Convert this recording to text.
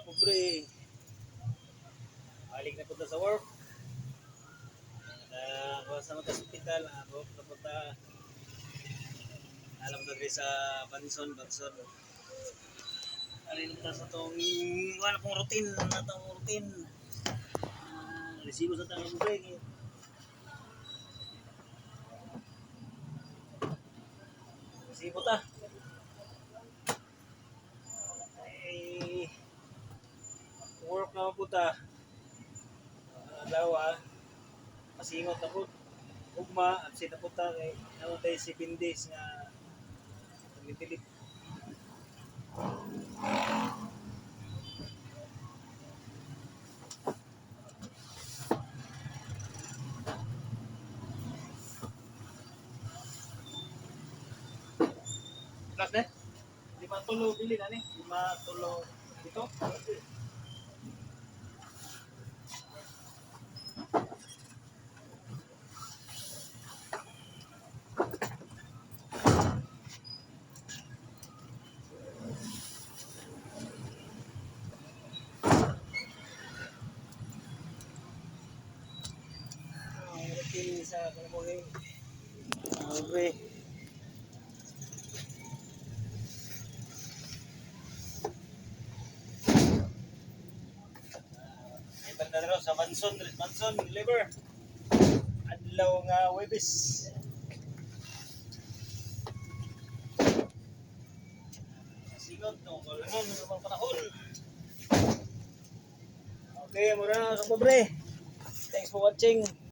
pobre. Balik na punta sa work. Sa mga hospital, napunta. Alam na rin sa Banson. Alin na sa itong wala pong routine. Resibo sa tanong break. Resibo ta. Work na po ta. Alawa. Masingot na po. Ugma, absent na po ta. Ano tayo 7 days nga tumitilip. Plus na? 5 tulo bili na ni. 5 tulo dito. Routine sa kalamuhin. Okay. Banda sa Banson Liver. Adlaw nga Webis. Sigot no, kalangan ng panahon. Okay, muna sa pobre. Thanks for watching.